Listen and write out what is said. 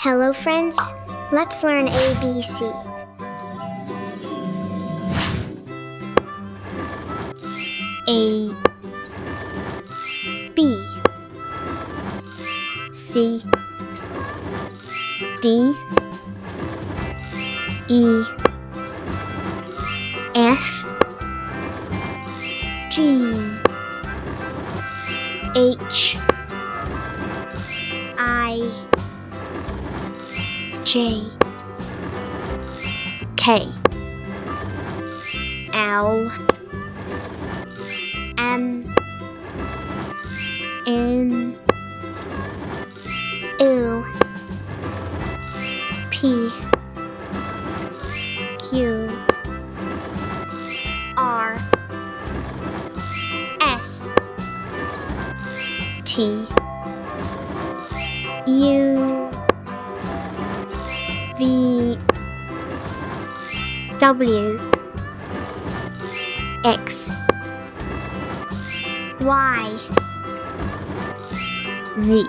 Hello friends, let's learn ABC. A B C D E F G H I J K L M N O P Q R S T U V W X Y Z